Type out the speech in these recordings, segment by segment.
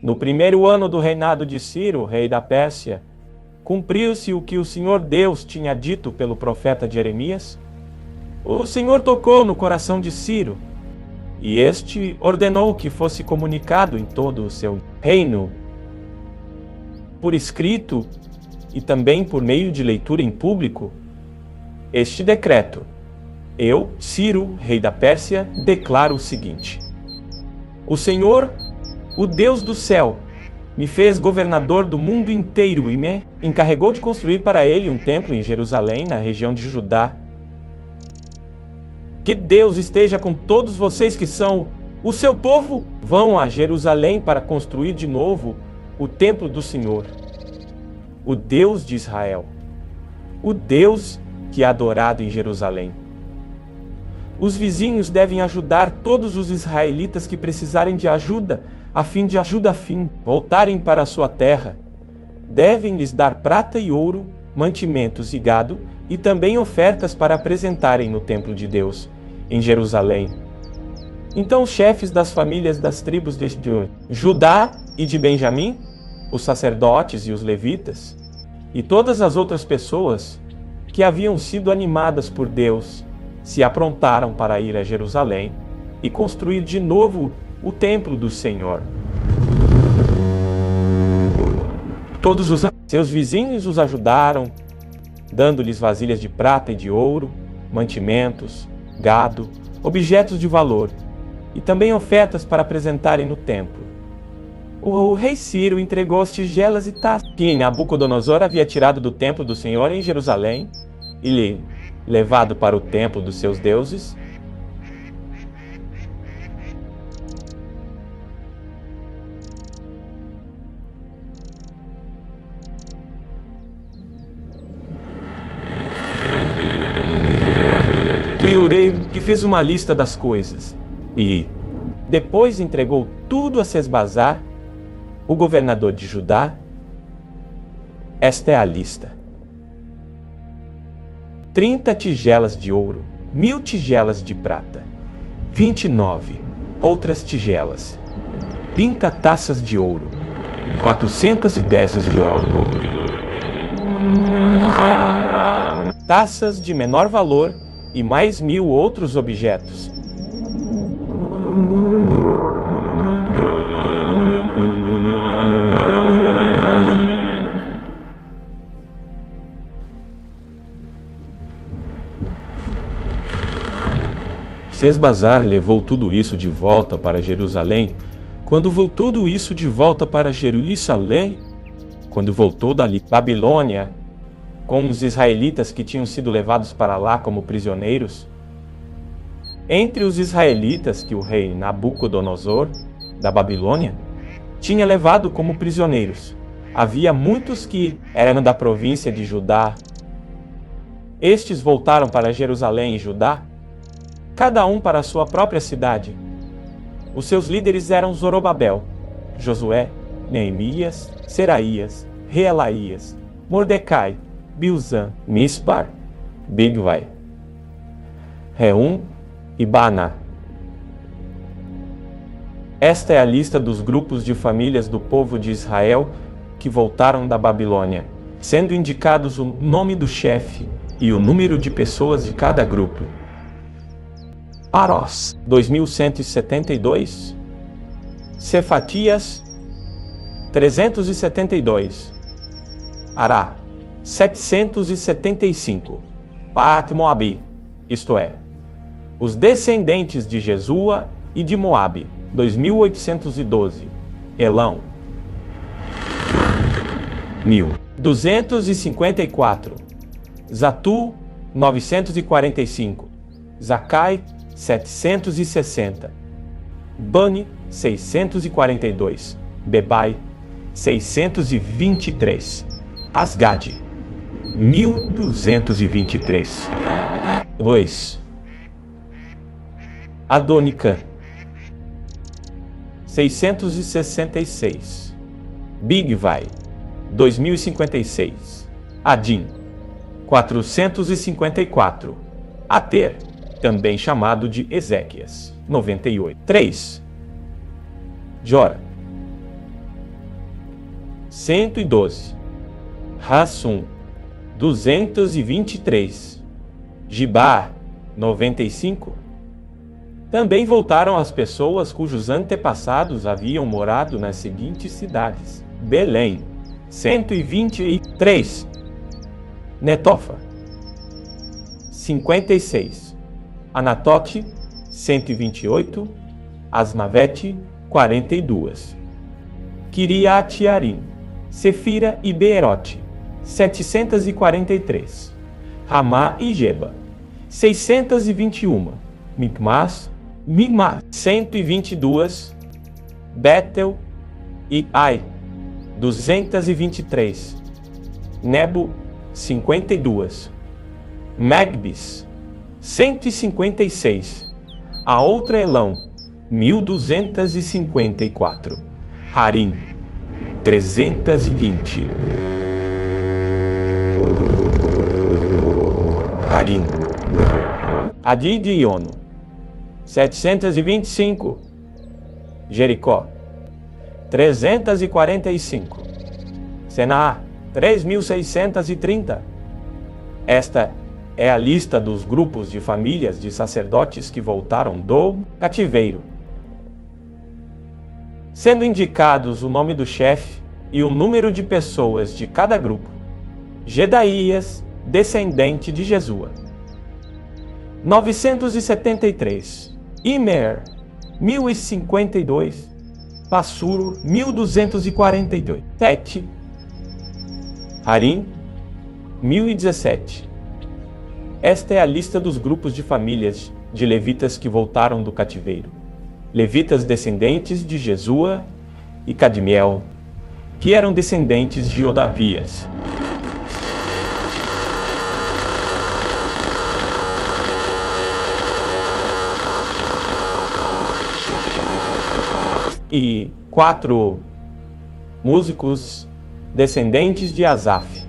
No primeiro ano do reinado de Ciro, rei da Pérsia, cumpriu-se o que o Senhor Deus tinha dito pelo profeta Jeremias. O Senhor tocou no coração de Ciro, e este ordenou que fosse comunicado em todo o seu reino, por escrito e também por meio de leitura em público, este decreto. Eu, Ciro, rei da Pérsia, declaro o seguinte: o Senhor, o Deus do céu, me fez governador do mundo inteiro e me encarregou de construir para ele um templo em Jerusalém, na região de Judá. Que Deus esteja com todos vocês que são o seu povo. Vão a Jerusalém para construir de novo o templo do Senhor, o Deus de Israel, o Deus que é adorado em Jerusalém. Os vizinhos devem ajudar todos os israelitas que precisarem de ajuda, a fim de voltarem para a sua terra. Devem lhes dar prata e ouro, mantimentos e gado, e também ofertas para apresentarem no templo de Deus, em Jerusalém. Então os chefes das famílias das tribos de Judá e de Benjamim, os sacerdotes e os levitas, e todas as outras pessoas que haviam sido animadas por Deus, se aprontaram para ir a Jerusalém e construir de novo o templo do Senhor. Todos os seus vizinhos os ajudaram, dando-lhes vasilhas de prata e de ouro, mantimentos, gado, objetos de valor, e também ofertas para apresentarem no templo. O rei Ciro entregou as tigelas e taças que Nabucodonosor havia tirado do templo do Senhor em Jerusalém e levado para o templo dos seus deuses. E o rei que fez uma lista das coisas e depois entregou tudo a Sesbazar, o governador de Judá. Esta é a lista: 30 tigelas de ouro, 1000 tigelas de prata, 29 outras tigelas, 30 taças de ouro, 410 de ouro, taças de menor valor e mais 1000 outros objetos. Sesbazar levou tudo isso de volta para Jerusalém. Quando voltou tudo isso de volta para Jerusalém, quando voltou da Babilônia, com os israelitas que tinham sido levados para lá como prisioneiros, entre os israelitas que o rei Nabucodonosor, da Babilônia, tinha levado como prisioneiros, havia muitos que eram da província de Judá. Estes voltaram para Jerusalém e Judá, cada um para a sua própria cidade. Os seus líderes eram Zorobabel, Josué, Neemias, Seraías, Reelaías, Mordecai, Bilzan, Mispar, Bigvai, Reum e Baana. Esta é a lista dos grupos de famílias do povo de Israel que voltaram da Babilônia, sendo indicados o nome do chefe e o número de pessoas de cada grupo. Paros, 2172. Cefatias, 372. Ará, 775. Paat-Moabi, isto é, os descendentes de Jesua e de Moabe, 2812. Elão, 1254. Zatu, 945. Zacai, 760. Bani, 642. Bebai, 623. Asgade, 1223. 2. Adônica, 666. Bigvai, 2056. Adim, 454. Ater, também chamado de Ezequias, 98. 3. Jora, 112. Hassum, 223. Gibar, 95. Também voltaram as pessoas cujos antepassados haviam morado nas seguintes cidades: Belém, 123. Netofa, 56. Anatote, 128. Asmavete, 42. Kiriat Yarim, Sefira e Beerote, 743. Ramá e Geba, 621. Micmas, 122. Betel e Ai, 223. Nebo, 52. Megbis, 156. A outra Elão, 1254. Harim, 320. Harim. Adid e Ono, 725. Jericó, 345. Sená, 3630. Esta é a lista dos grupos de famílias de sacerdotes que voltaram do cativeiro, sendo indicados o nome do chefe e o número de pessoas de cada grupo. Gedaías, descendente de Jesua, 973. Imer, 1052. Passuro, 1242. 7. Harim, 1017. Esta é a lista dos grupos de famílias de levitas que voltaram do cativeiro. Levitas descendentes de Jesua e Cadmiel, que eram descendentes de Odavias. E 4 músicos descendentes de Asaf.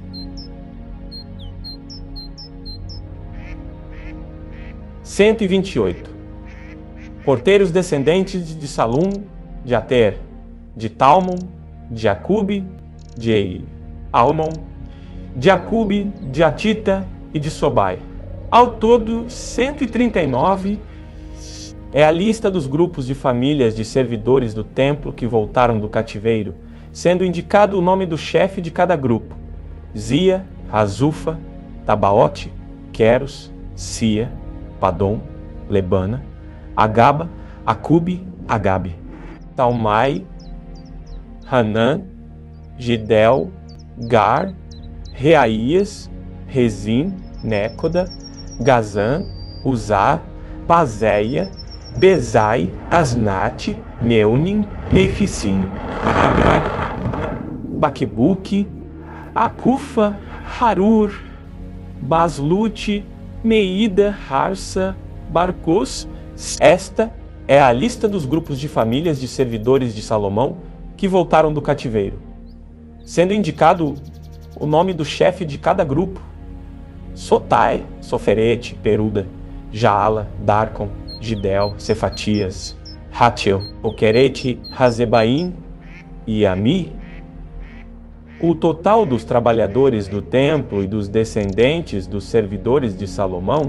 Cento e 28. Porteiros descendentes de Salum, de Ater, de Talmon, de Acube, de Almon, de Acube, de Atita e de Sobai. Ao todo, 139 é a lista dos grupos de famílias de servidores do templo que voltaram do cativeiro, sendo indicado o nome do chefe de cada grupo: Zia, Razufa, Tabaote, Queros, Sia, Padom, Lebana, Agaba, Acube, Agabe, Talmai, Hanã, Gidel, Gar, Reaías, Rezim, Nécoda, Gazã, Uzá, Pazéia, Bezai, Asnate, Meunim, Nefisim, Baquebuque, Acufa, Harur, Baslute, Meida, Harsa, Barcos. Esta é a lista dos grupos de famílias de servidores de Salomão que voltaram do cativeiro, sendo indicado o nome do chefe de cada grupo: Sotai, Soferete, Peruda, Jaala, Darcon, Gidel, Cefatias, Hatiel, Oquerete, Razebaim e Ami. O total dos trabalhadores do templo e dos descendentes dos servidores de Salomão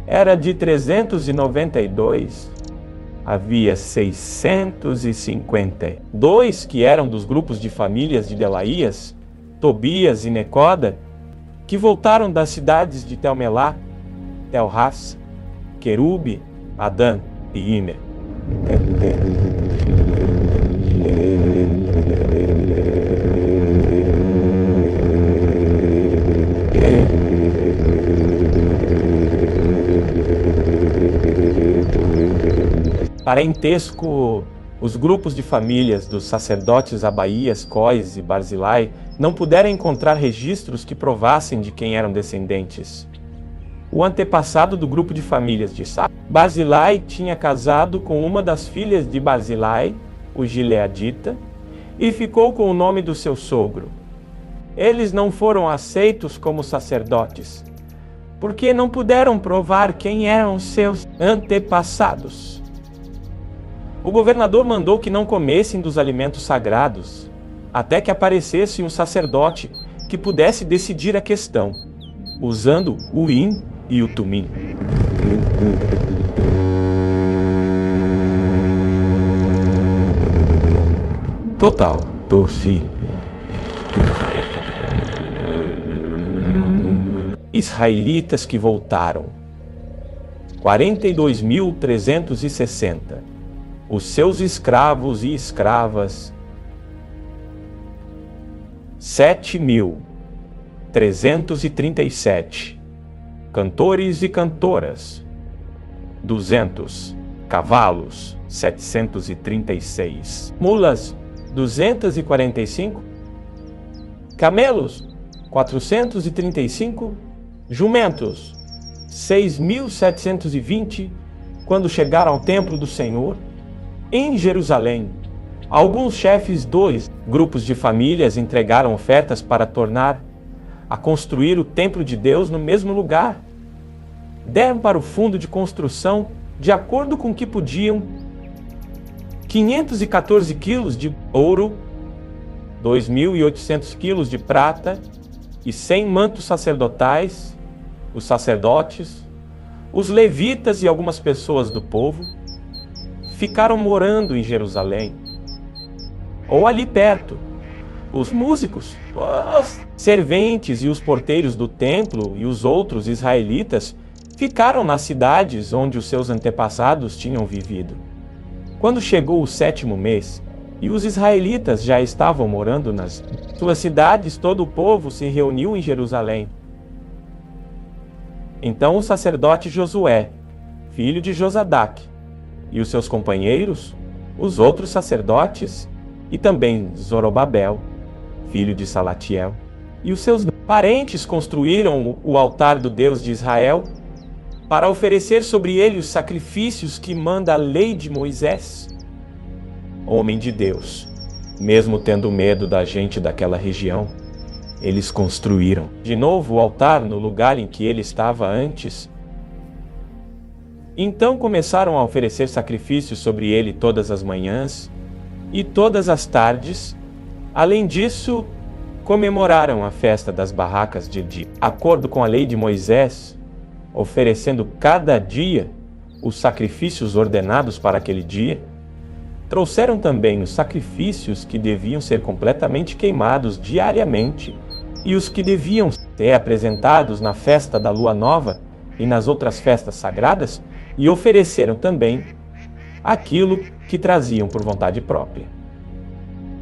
era de 392. Havia 652 que eram dos grupos de famílias de Delaías, Tobias e Necoda, que voltaram das cidades de Telmelá, Telhas, Querube, Adã e Imer. Parentesco. Os grupos de famílias dos sacerdotes Abaías, Cós e Barzilai não puderam encontrar registros que provassem de quem eram descendentes. O antepassado do grupo de famílias de Barzilai tinha casado com uma das filhas de Barzilai, o Gileadita, e ficou com o nome do seu sogro. Eles não foram aceitos como sacerdotes, porque não puderam provar quem eram seus antepassados. O governador mandou que não comessem dos alimentos sagrados, até que aparecesse um sacerdote que pudesse decidir a questão, usando o Urim e o Tumim. Total, torci. Israelitas que voltaram. 42.360. Os seus escravos e escravas. 7.337. Cantores e cantoras. 200. Cavalos. 736. Mulas. 245. Camelos. 435. Jumentos. 6.720. Quando chegaram ao templo do Senhor, em Jerusalém, alguns chefes dos grupos de famílias entregaram ofertas para tornar a construir o templo de Deus no mesmo lugar. Deram para o fundo de construção, de acordo com o que podiam, 514 quilos de ouro, 2.800 quilos de prata e 100 mantos sacerdotais. Os sacerdotes, os levitas e algumas pessoas do povo ficaram morando em Jerusalém, ou ali perto. Os músicos, os serventes e os porteiros do templo e os outros israelitas ficaram nas cidades onde os seus antepassados tinham vivido. Quando chegou o 7º mês e os israelitas já estavam morando nas suas cidades, todo o povo se reuniu em Jerusalém. Então o sacerdote Josué, filho de Josadaque, e os seus companheiros, os outros sacerdotes, e também Zorobabel, filho de Salatiel, e os seus parentes construíram o altar do Deus de Israel para oferecer sobre ele os sacrifícios que manda a lei de Moisés. Homem de Deus, mesmo tendo medo da gente daquela região, eles construíram de novo o altar no lugar em que ele estava antes. Então começaram a oferecer sacrifícios sobre ele todas as manhãs e todas as tardes. Além disso, comemoraram a festa das barracas de acordo com a lei de Moisés, oferecendo cada dia os sacrifícios ordenados para aquele dia. Trouxeram também os sacrifícios que deviam ser completamente queimados diariamente e os que deviam ser apresentados na festa da Lua Nova e nas outras festas sagradas, e ofereceram também aquilo que traziam por vontade própria.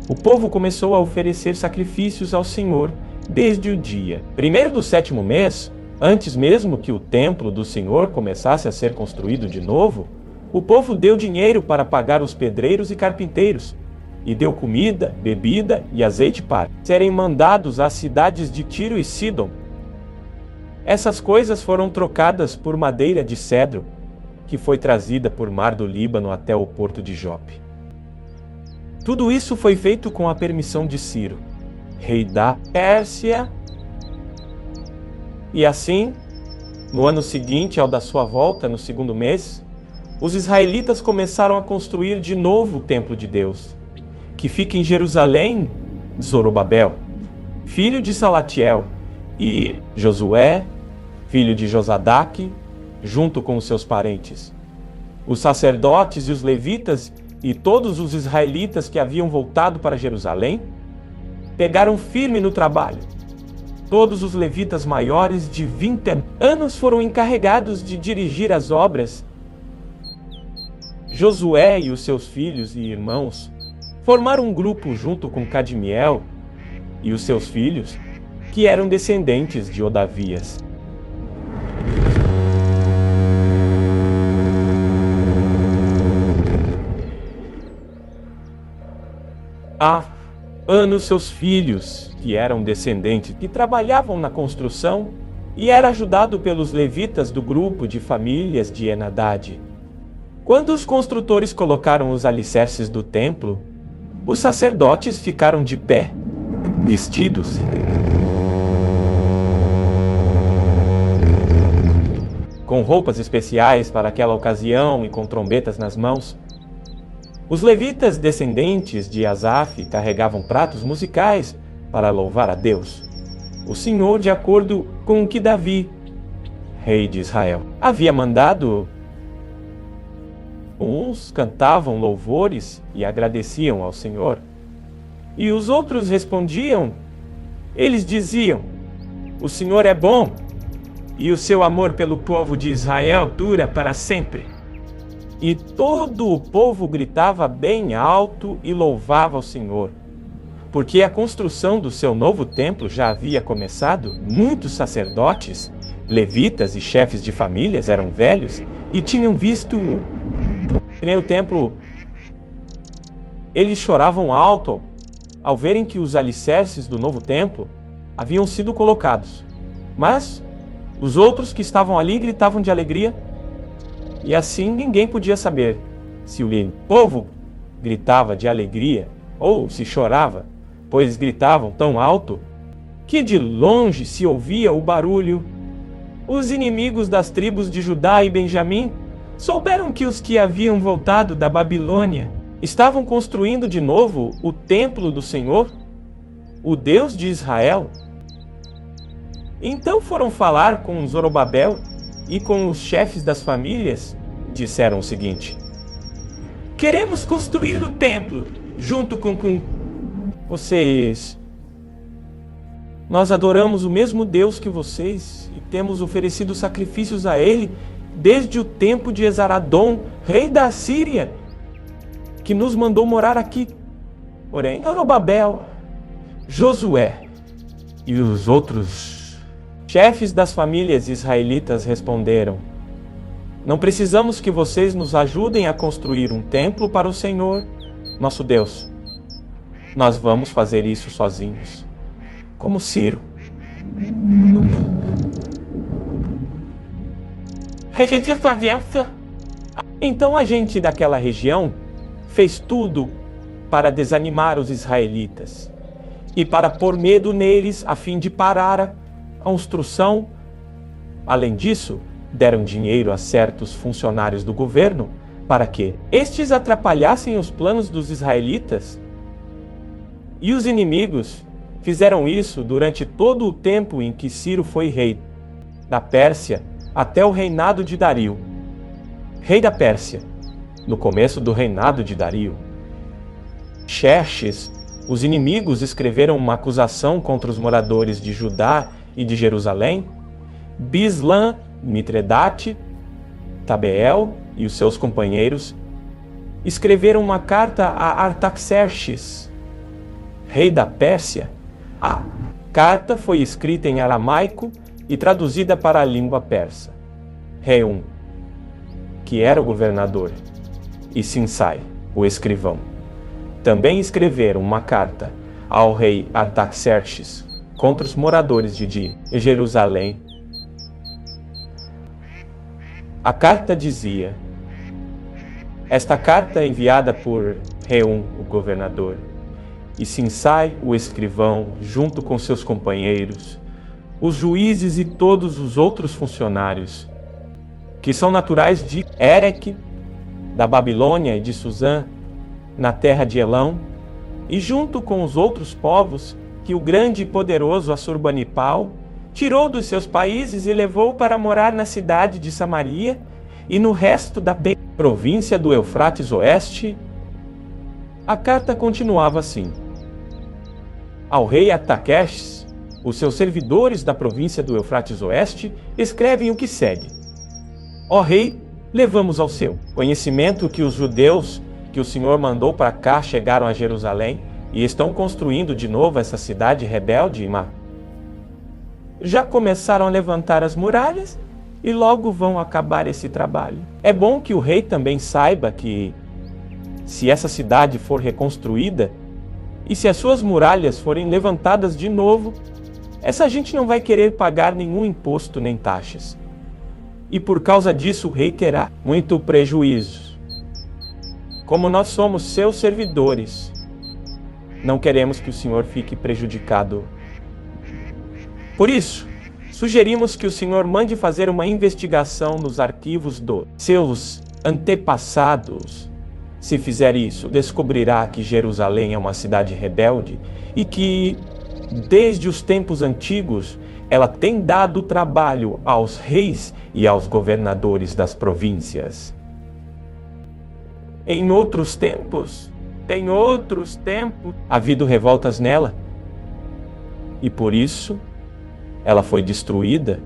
O povo começou a oferecer sacrifícios ao Senhor desde o dia 1º do 7º mês, antes mesmo que o templo do Senhor começasse a ser construído de novo. O povo deu dinheiro para pagar os pedreiros e carpinteiros, e deu comida, bebida e azeite para serem mandados às cidades de Tiro e Sidom. Essas coisas foram trocadas por madeira de cedro, que foi trazida por mar do Líbano até o porto de Jope. Tudo isso foi feito com a permissão de Ciro, rei da Pérsia. E assim, no ano seguinte ao da sua volta, no 2º mês, os israelitas começaram a construir de novo o templo de Deus, que fica em Jerusalém. Zorobabel, filho de Salatiel, e Josué, filho de Josadaque, junto com os seus parentes. Os sacerdotes e os levitas e todos os israelitas que haviam voltado para Jerusalém pegaram firme no trabalho. Todos os levitas maiores de 20 anos foram encarregados de dirigir as obras. Josué e os seus filhos e irmãos formaram um grupo junto com Cadmiel e os seus filhos, que eram descendentes de Odavias. Há anos seus filhos, que eram descendentes, que trabalhavam na construção, e era ajudado pelos levitas do grupo de famílias de Enadade. Quando os construtores colocaram os alicerces do templo, os sacerdotes ficaram de pé, vestidos com roupas especiais para aquela ocasião e com trombetas nas mãos. Os levitas descendentes de Asaf carregavam pratos musicais para louvar a Deus, o Senhor, de acordo com o que Davi, rei de Israel, havia mandado. Uns cantavam louvores e agradeciam ao Senhor, e os outros respondiam. Eles diziam: o Senhor é bom, e o seu amor pelo povo de Israel dura para sempre. E todo o povo gritava bem alto e louvava ao Senhor, porque a construção do seu novo templo já havia começado. Muitos sacerdotes, levitas e chefes de famílias eram velhos e tinham visto o templo. Eles choravam alto ao verem que os alicerces do novo templo haviam sido colocados. Mas os outros que estavam ali gritavam de alegria, e assim ninguém podia saber se o povo gritava de alegria ou se chorava, pois gritavam tão alto que de longe se ouvia o barulho. Os inimigos das tribos de Judá e Benjamim souberam que os que haviam voltado da Babilônia estavam construindo de novo o templo do Senhor, o Deus de Israel. Então foram falar com Zorobabel e com os chefes das famílias. Disseram o seguinte: queremos construir o templo junto com vocês. Nós adoramos o mesmo Deus que vocês e temos oferecido sacrifícios a Ele desde o tempo de Esaradom, rei da Síria, que nos mandou morar aqui. Porém, Zorobabel, Josué e os outros chefes das famílias israelitas responderam: não precisamos que vocês nos ajudem a construir um templo para o Senhor, nosso Deus. Nós vamos fazer isso sozinhos, como Ciro. Então a gente daquela região fez tudo para desanimar os israelitas e para pôr medo neles a fim de parar a construção. Além disso, deram dinheiro a certos funcionários do governo para que estes atrapalhassem os planos dos israelitas. E os inimigos fizeram isso durante todo o tempo em que Ciro foi rei da Pérsia até o reinado de Dario, rei da Pérsia. No começo do reinado de Dario, Xerxes, os inimigos escreveram uma acusação contra os moradores de Judá e de Jerusalém. Bislã, Mitredate, Tabeel e os seus companheiros escreveram uma carta a Artaxerxes, rei da Pérsia. A carta foi escrita em aramaico e traduzida para a língua persa. Reum, que era o governador, e Sinsai, o escrivão, também escreveram uma carta ao rei Artaxerxes contra os moradores de Jerusalém. A carta dizia: esta carta é enviada por Reum, o governador, e Sinsai, o escrivão, junto com seus companheiros, os juízes e todos os outros funcionários, que são naturais de Ereque, da Babilônia e de Susã, na terra de Elão, e junto com os outros povos que o grande e poderoso Assurbanipal tirou dos seus países e levou para morar na cidade de Samaria e no resto da província do Eufrates Oeste. A carta continuava assim: ao rei Artaxerxes, os seus servidores da província do Eufrates Oeste escrevem o que segue: ó rei, levamos ao seu conhecimento que os judeus que o Senhor mandou para cá chegaram a Jerusalém e estão construindo de novo essa cidade rebelde e má. Já começaram a levantar as muralhas e logo vão acabar esse trabalho. É bom que o rei também saiba que, se essa cidade for reconstruída e se as suas muralhas forem levantadas de novo, essa gente não vai querer pagar nenhum imposto nem taxas. E por causa disso o rei terá muito prejuízo. Como nós somos seus servidores, não queremos que o Senhor fique prejudicado. Por isso, sugerimos que o Senhor mande fazer uma investigação nos arquivos dos seus antepassados, Se fizer isso, descobrirá que Jerusalém é uma cidade rebelde e que, desde os tempos antigos, ela tem dado trabalho aos reis e aos governadores das províncias. Em outros tempos, havido revoltas nela, e por isso ela foi destruída.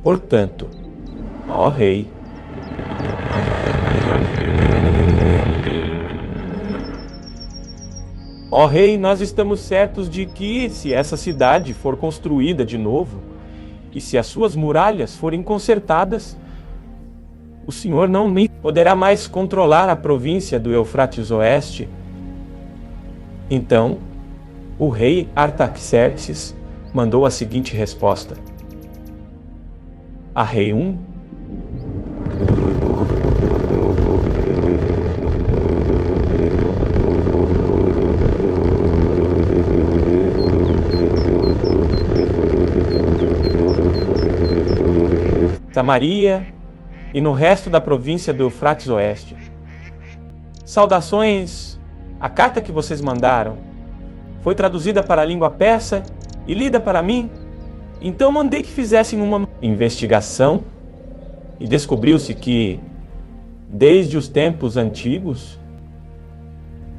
Portanto, ó rei, nós estamos certos de que, se essa cidade for construída de novo, e se as suas muralhas forem consertadas, o Senhor não nem poderá mais controlar a província do Eufrates Oeste. Então, o rei Artaxerxes mandou a seguinte resposta a Reum: Samaria e no resto da província do Eufrates Oeste. Saudações! A carta que vocês mandaram foi traduzida para a língua persa e lida para mim. Então mandei que fizessem uma investigação e descobriu-se que, desde os tempos antigos,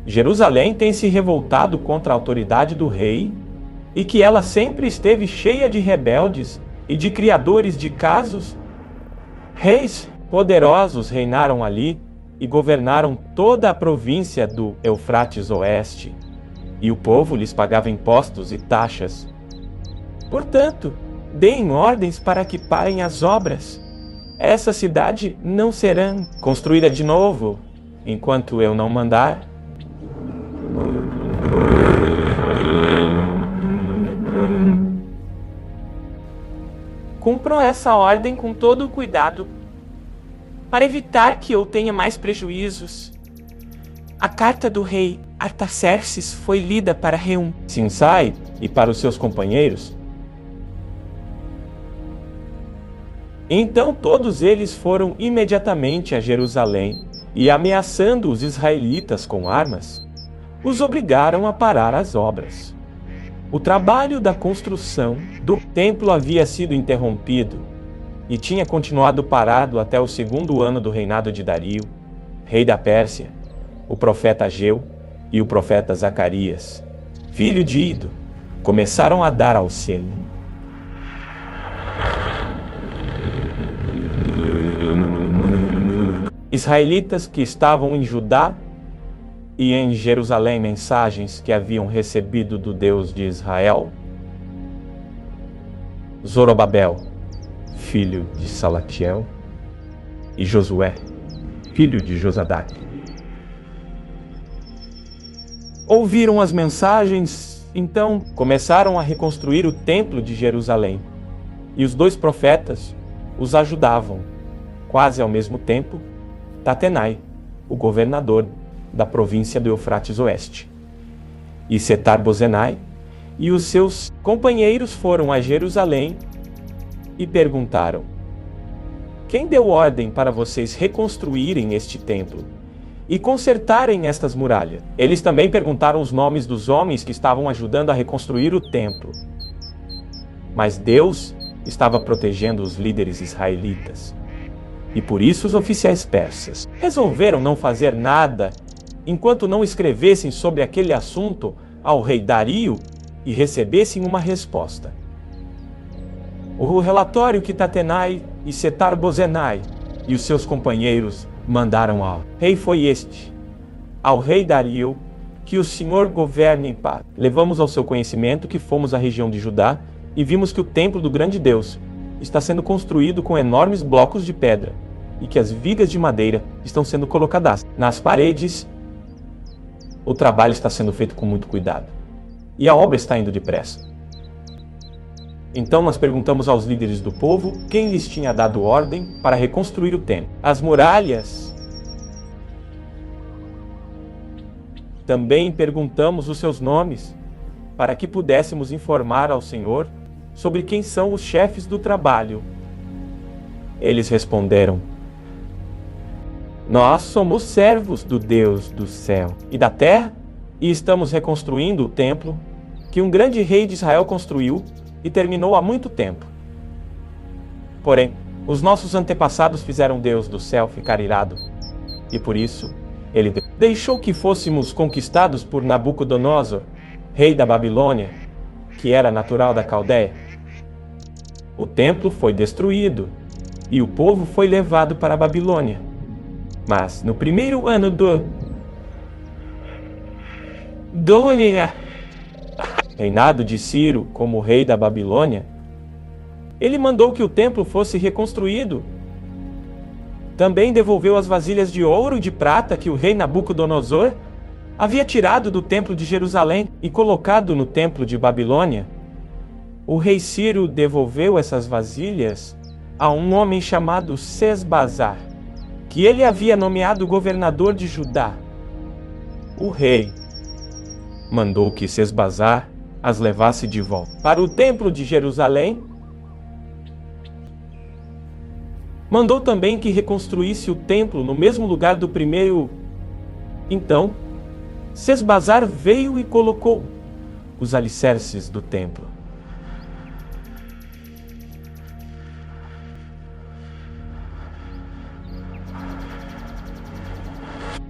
Jerusalém tem se revoltado contra a autoridade do rei e que ela sempre esteve cheia de rebeldes e de criadores de casos. Reis poderosos reinaram ali e governaram toda a província do Eufrates Oeste, e o povo lhes pagava impostos e taxas. Portanto, deem ordens para que parem as obras. Essa cidade não será construída de novo enquanto eu não mandar. Cumpram essa ordem com todo o cuidado, para evitar que eu tenha mais prejuízos. A carta do rei Artaxerxes foi lida para Reum, Sinsai e para os seus companheiros. Então todos eles foram imediatamente a Jerusalém e, ameaçando os israelitas com armas, os obrigaram a parar as obras. O trabalho da construção do templo havia sido interrompido e tinha continuado parado até o 2º ano do reinado de Dario, rei da Pérsia, o profeta Ageu e o profeta Zacarias, filho de Ido, começaram a dar auxílio. Israelitas que estavam em Judá e em Jerusalém mensagens que haviam recebido do Deus de Israel. Zorobabel, filho de Salatiel, e Josué, filho de Josadaque, ouviram as mensagens, então começaram a reconstruir o templo de Jerusalém, e os 2 profetas os ajudavam. Quase ao mesmo tempo, Tatenai, o governador da província do Eufrates Oeste, e Setar-Bozenai e os seus companheiros foram a Jerusalém e perguntaram: quem deu ordem para vocês reconstruírem este templo e consertarem estas muralhas? Eles também perguntaram os nomes dos homens que estavam ajudando a reconstruir o templo. Mas Deus estava protegendo os líderes israelitas. E por isso os oficiais persas resolveram não fazer nada enquanto não escrevessem sobre aquele assunto ao rei Dario e recebessem uma resposta. O relatório que Tatenai e Setar-Bozenai e os seus companheiros mandaram ao rei foi este: ao rei Dario, que o Senhor governe em paz. Levamos ao seu conhecimento que fomos à região de Judá e vimos que o templo do grande Deus está sendo construído com enormes blocos de pedra e que as vigas de madeira estão sendo colocadas nas paredes. O trabalho está sendo feito com muito cuidado e a obra está indo depressa. Então nós perguntamos aos líderes do povo quem lhes tinha dado ordem para reconstruir o templo. As muralhas. Também perguntamos os seus nomes, para que pudéssemos informar ao Senhor sobre quem são os chefes do trabalho. Eles responderam: Nós somos servos do Deus do céu e da terra e estamos reconstruindo o templo que um grande rei de Israel construiu e terminou há muito tempo. Porém, os nossos antepassados fizeram Deus do céu ficar irado, e por isso ele deixou que fôssemos conquistados por Nabucodonosor, rei da Babilônia, que era natural da Caldeia. O templo foi destruído e o povo foi levado para a Babilônia. Mas no primeiro ano do reinado de Ciro como rei da Babilônia, ele mandou que o templo fosse reconstruído. Também devolveu as vasilhas de ouro e de prata que o rei Nabucodonosor havia tirado do templo de Jerusalém e colocado no templo de Babilônia. O rei Ciro devolveu essas vasilhas a um homem chamado Sesbazar, que ele havia nomeado governador de Judá. O rei mandou que Sesbazar as levasse de volta para o templo de Jerusalém. Mandou também que reconstruísse o templo no mesmo lugar do primeiro. Então, Sesbazar veio e colocou os alicerces do templo.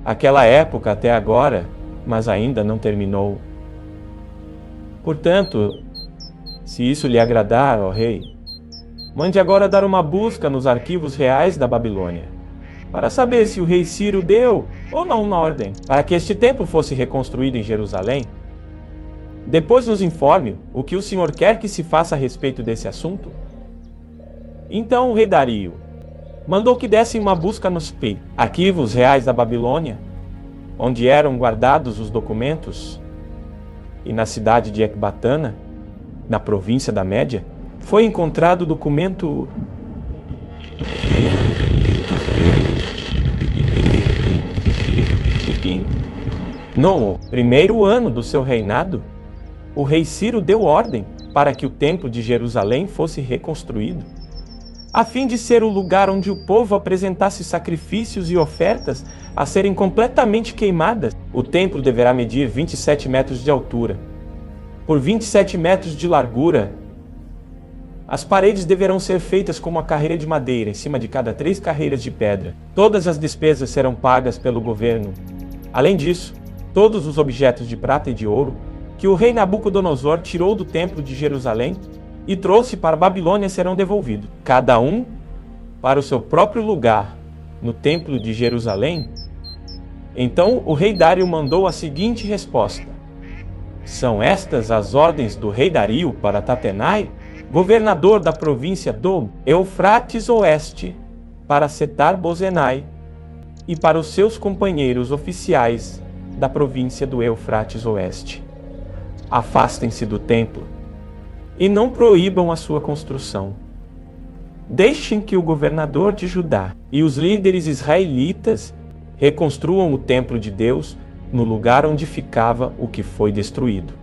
Aquela época até agora, mas ainda não terminou. Portanto, se isso lhe agradar, ó rei, mande agora dar uma busca nos arquivos reais da Babilônia, para saber se o rei Ciro deu ou não uma ordem para que este templo fosse reconstruído em Jerusalém. Depois nos informe o que o senhor quer que se faça a respeito desse assunto. Então o rei Dario mandou que dessem uma busca nos arquivos reais da Babilônia, onde eram guardados os documentos, e na cidade de Ecbatana, na província da Média, foi encontrado o documento no primeiro ano do seu reinado. O rei Ciro deu ordem para que o templo de Jerusalém fosse reconstruído, a fim de ser o lugar onde o povo apresentasse sacrifícios e ofertas a serem completamente queimadas. O templo deverá medir 27 metros de altura, por 27 metros de largura. As paredes deverão ser feitas com uma carreira de madeira em cima de cada 3 carreiras de pedra. Todas as despesas serão pagas pelo governo. Além disso, todos os objetos de prata e de ouro que o rei Nabucodonosor tirou do templo de Jerusalém e trouxe para a Babilônia serão devolvidos, cada um para o seu próprio lugar no templo de Jerusalém. Então o rei Dário mandou a seguinte resposta: são estas as ordens do rei Dario para Tatenai, governador da província do Eufrates Oeste, para Setar-Bozenai, e para os seus companheiros oficiais da província do Eufrates Oeste. Afastem-se do templo e não proíbam a sua construção. Deixem que o governador de Judá e os líderes israelitas reconstruam o templo de Deus no lugar onde ficava o que foi destruído.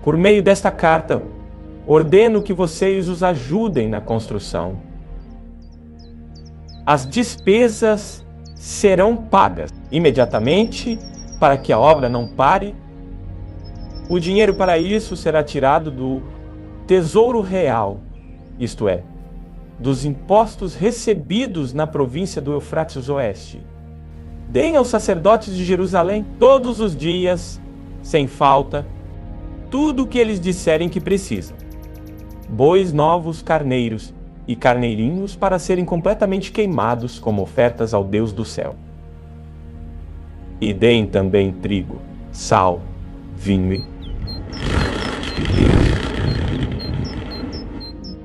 Por meio desta carta, ordeno que vocês os ajudem na construção. As despesas serão pagas imediatamente para que a obra não pare. O dinheiro para isso será tirado do tesouro real, isto é, dos impostos recebidos na província do Eufrates Oeste. Deem aos sacerdotes de Jerusalém todos os dias, sem falta, tudo o que eles disserem que precisam: bois novos, carneiros e carneirinhos para serem completamente queimados como ofertas ao Deus do céu. E deem também trigo, sal, vinho e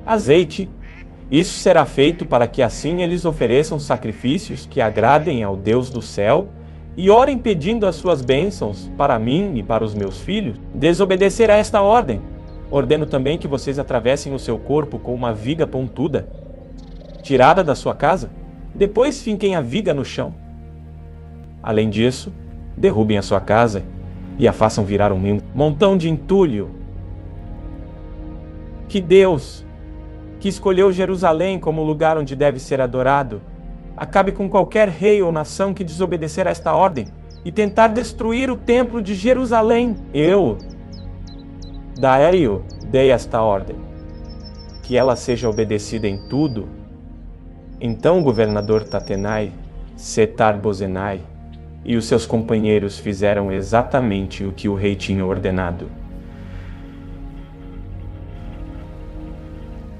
azeite. Isso será feito para que assim eles ofereçam sacrifícios que agradem ao Deus do céu e orem pedindo as suas bênçãos para mim e para os meus filhos. Desobedecer a esta ordem, ordeno também que vocês atravessem o seu corpo com uma viga pontuda, tirada da sua casa, depois finquem a viga no chão. Além disso, derrubem a sua casa e a façam virar um montão de entulho. Que Deus, que escolheu Jerusalém como lugar onde deve ser adorado, acabe com qualquer rei ou nação que desobedecer a esta ordem e tentar destruir o templo de Jerusalém. Eu, Dario, dei esta ordem, que ela seja obedecida em tudo. Então o governador Tatenai, Setar-Bozenai e os seus companheiros fizeram exatamente o que o rei tinha ordenado.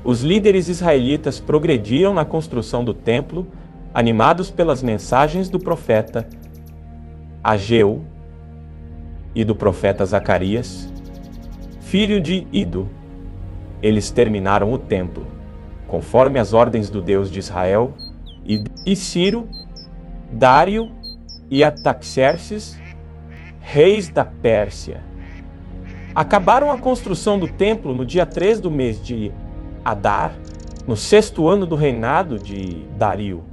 Os líderes israelitas progrediram na construção do templo, animados pelas mensagens do profeta Ageu e do profeta Zacarias, filho de Ido. Eles terminaram o templo, conforme as ordens do Deus de Israel, e Ciro, Dário e Artaxerxes, reis da Pérsia. Acabaram a construção do templo no dia 3 do mês de Adar, no 6º ano do reinado de Dario.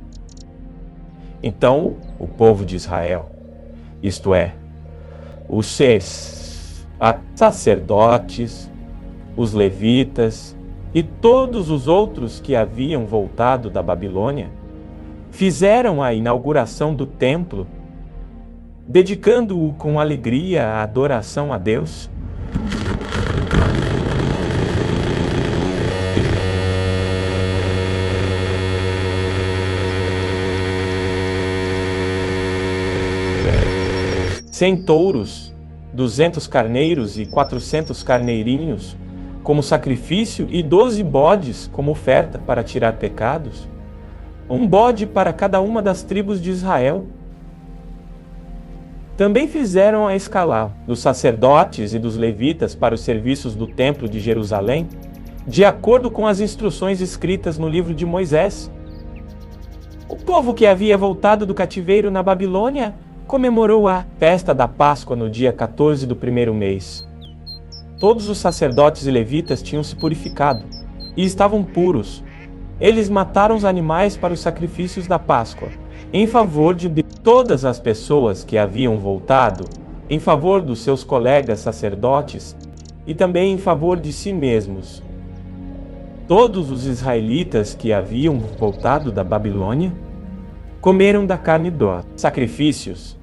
Então o povo de Israel, isto é, os sacerdotes, os levitas e todos os outros que haviam voltado da Babilônia, fizeram a inauguração do templo, dedicando-o com alegria à adoração a Deus. Cem touros, 200 carneiros e 400 carneirinhos como sacrifício e 12 bodes como oferta para tirar pecados, um bode para cada uma das tribos de Israel. Também fizeram a escala dos sacerdotes e dos levitas para os serviços do templo de Jerusalém, de acordo com as instruções escritas no livro de Moisés. O povo que havia voltado do cativeiro na Babilônia comemorou a festa da Páscoa no dia 14 do 1º mês. Todos os sacerdotes e levitas tinham se purificado e estavam puros. Eles mataram os animais para os sacrifícios da Páscoa, em favor de todas as pessoas que haviam voltado, em favor dos seus colegas sacerdotes e também em favor de si mesmos. Todos os israelitas que haviam voltado da Babilônia comeram da carne dos sacrifícios,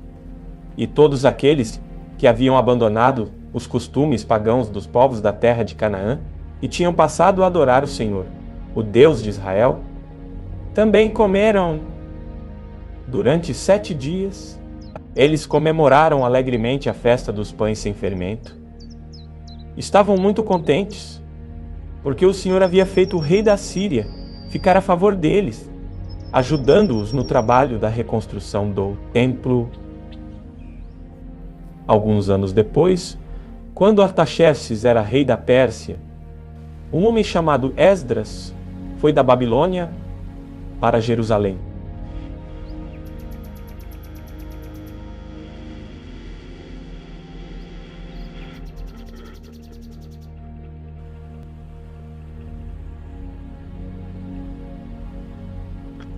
e todos aqueles que haviam abandonado os costumes pagãos dos povos da terra de Canaã e tinham passado a adorar o Senhor, o Deus de Israel, também comeram. Durante 7 dias, eles comemoraram alegremente a festa dos pães sem fermento. Estavam muito contentes, porque o Senhor havia feito o rei da Síria ficar a favor deles, ajudando-os no trabalho da reconstrução do templo. Alguns anos depois, quando Artaxerxes era rei da Pérsia, um homem chamado Esdras foi da Babilônia para Jerusalém.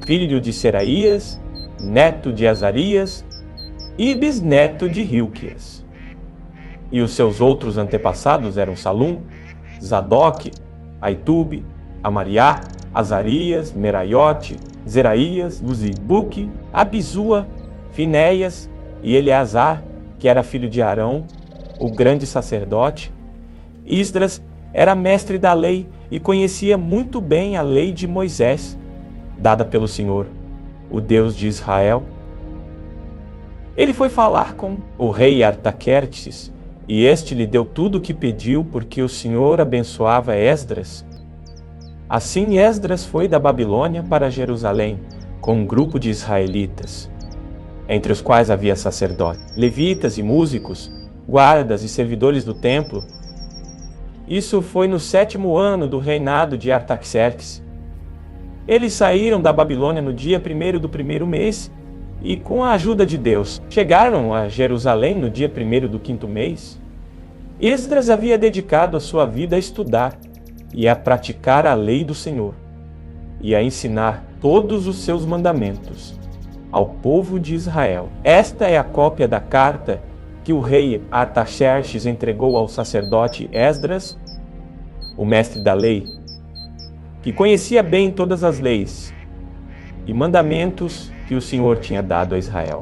Filho de Seraías, neto de Azarias e bisneto de Hilquias. E os seus outros antepassados eram Salum, Zadok, Aitube, Amariá, Azarias, Meraiote, Zeraías, Uzibuque, Abizua, Finéias e Eleazar, que era filho de Arão, o grande sacerdote. Esdras era mestre da lei e conhecia muito bem a lei de Moisés, dada pelo Senhor, o Deus de Israel. Ele foi falar com o rei Artaxerxes, e este lhe deu tudo o que pediu, porque o Senhor abençoava Esdras. Assim Esdras foi da Babilônia para Jerusalém, com um grupo de israelitas, entre os quais havia sacerdotes, levitas e músicos, guardas e servidores do templo. Isso foi no 7º ano do reinado de Artaxerxes. Eles saíram da Babilônia no dia 1º do 1º mês e, com a ajuda de Deus, chegaram a Jerusalém no dia 1º do 5º mês. Esdras havia dedicado a sua vida a estudar e a praticar a lei do Senhor e a ensinar todos os seus mandamentos ao povo de Israel. Esta é a cópia da carta que o rei Artaxerxes entregou ao sacerdote Esdras, o mestre da lei, que conhecia bem todas as leis. e mandamentos que o Senhor tinha dado a Israel.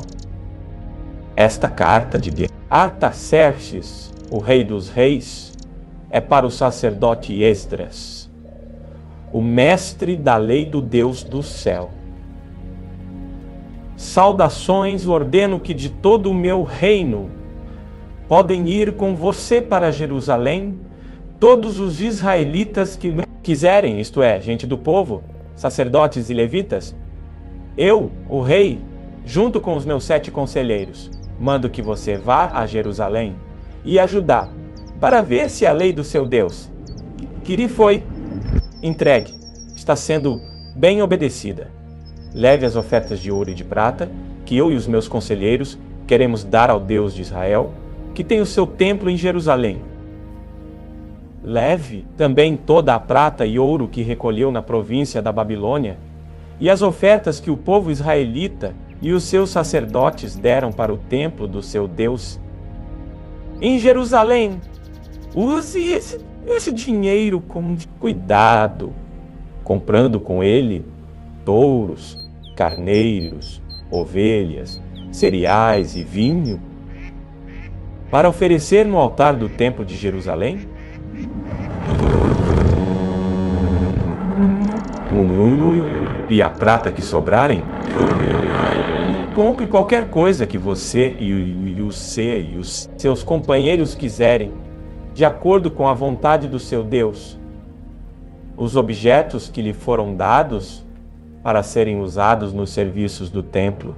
Esta carta de Artaxerxes, o rei dos reis, é para o sacerdote Esdras, o mestre da lei do Deus do céu. Saudações, ordeno que de todo o meu reino podem ir com você para Jerusalém todos os israelitas que quiserem, isto é, gente do povo, sacerdotes e levitas. Eu, o rei, junto com os meus 7 conselheiros, mando que você vá a Jerusalém e a Judá, para ver se a lei do seu Deus, que lhe foi entregue, está sendo bem obedecida. Leve as ofertas de ouro e de prata, que eu e os meus conselheiros queremos dar ao Deus de Israel, que tem o seu templo em Jerusalém. Leve também toda a prata e ouro que recolheu na província da Babilônia, e as ofertas que o povo israelita e os seus sacerdotes deram para o templo do seu Deus em Jerusalém. Use esse dinheiro com cuidado, comprando com ele touros, carneiros, ovelhas, cereais e vinho, para oferecer no altar do templo de Jerusalém. E a prata que sobrarem, compre qualquer coisa que você e os seus companheiros quiserem, de acordo com a vontade do seu Deus. Os objetos que lhe foram dados para serem usados nos serviços do templo,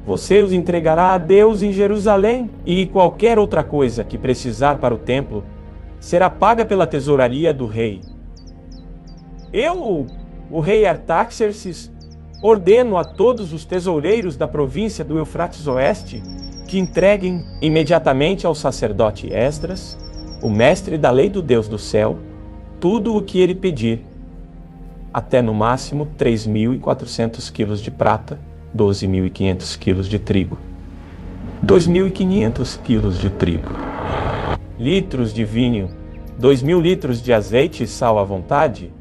você os entregará a Deus em Jerusalém, e qualquer outra coisa que precisar para o templo será paga pela tesouraria do rei. Eu, o rei Artaxerxes, ordeno a todos os tesoureiros da província do Eufrates Oeste que entreguem imediatamente ao sacerdote Esdras, o mestre da lei do Deus do céu, tudo o que ele pedir, até no máximo 3.400 quilos de prata, 12.500 quilos de trigo, 2.500 quilos de trigo, litros de vinho, 2.000 litros de azeite e sal à vontade.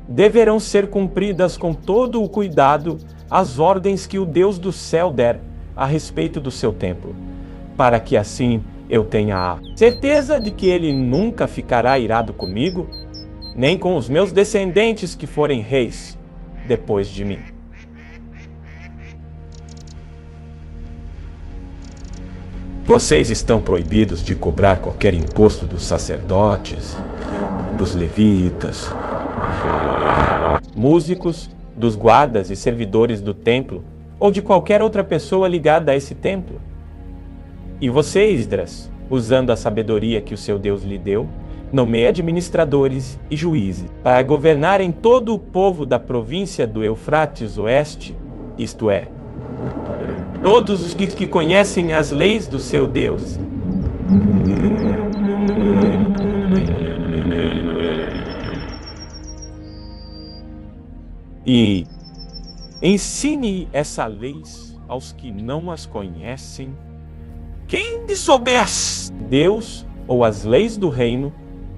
Deverão ser cumpridas com todo o cuidado as ordens que o Deus do céu der a respeito do seu templo, para que assim eu tenha a certeza de que ele nunca ficará irado comigo, nem com os meus descendentes que forem reis depois de mim. Vocês estão proibidos de cobrar qualquer imposto dos sacerdotes, dos levitas, músicos, dos guardas e servidores do templo, ou de qualquer outra pessoa ligada a esse templo. E você, Esdras, usando a sabedoria que o seu Deus lhe deu, nomeie administradores e juízes para governarem todo o povo da província do Eufrates Oeste, isto é, todos os que conhecem as leis do seu Deus. E ensine essa lei aos que não as conhecem. Quem desobedece Deus ou as leis do reino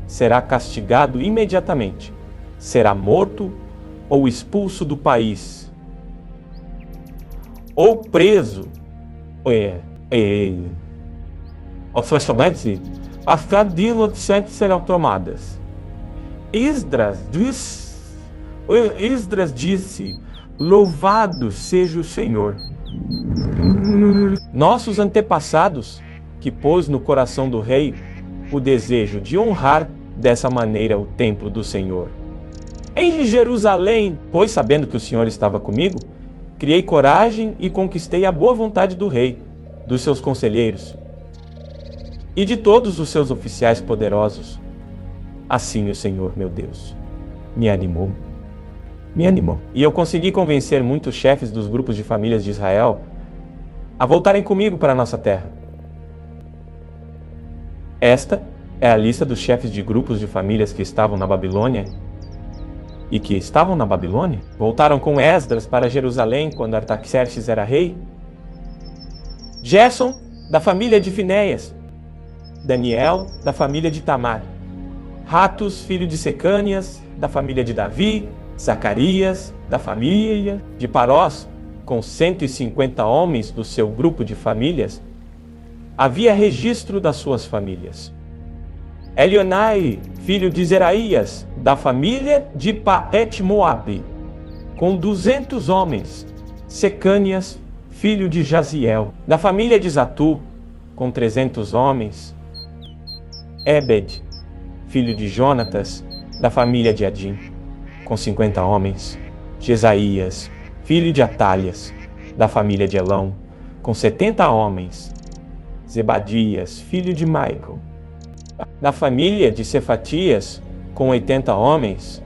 será castigado imediatamente, será morto ou expulso do país, ou preso. Oficialmente, as cadeias serão tomadas. Esdras disse: louvado seja o Senhor, nossos antepassados, que pôs no coração do rei o desejo de honrar dessa maneira o templo do Senhor. Em Jerusalém, pois sabendo que o Senhor estava comigo, criei coragem e conquistei a boa vontade do rei, dos seus conselheiros e de todos os seus oficiais poderosos. Assim o Senhor, meu Deus, me animou. E eu consegui convencer muitos chefes dos grupos de famílias de Israel a voltarem comigo para a nossa terra. Esta é a lista dos chefes de grupos de famílias que estavam na Babilônia e que estavam na Babilônia. Voltaram com Esdras para Jerusalém quando Artaxerxes era rei. Gerson, da família de Finéias. Daniel, da família de Tamar. Ratus, filho de Secânias, da família de Davi. Zacarias, da família de Parós, com 150 homens do seu grupo de famílias, havia registro das suas famílias. Elionai, filho de Zeraías, da família de Paet-Moabe, com 200 homens. Secânias, filho de Jaziel, da família de Zatu, com 300 homens. Ebed, filho de Jonatas, da família de Adim, com 50 homens. Jesaías, filho de Atalhas, da família de Elão, com 70 homens. Zebadias, filho de Maico, da família de Cefatias, com 80 homens.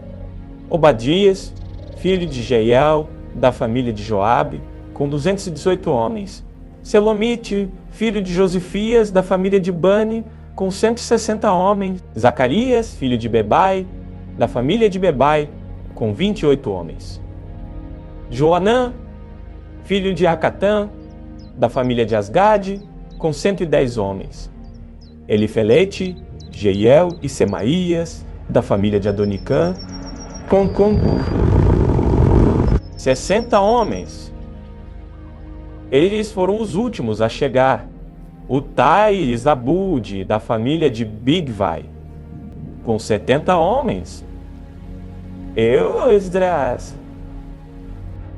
Obadias, filho de Jeiel, da família de Joabe, com 218 homens. Selomite, filho de Josifias, da família de Bani, com 160 homens. Zacarias, filho de Bebai, da família de Bebai, com 28 homens. Joanã, filho de Acatã, da família de Asgade, com 110 homens. Elifelete, Jeiel e Semaías, da família de Adonicã, com 60 homens. Eles foram os últimos a chegar. Utai e Zabude, da família de Bigvai, com 70 homens. Eu, Esdras,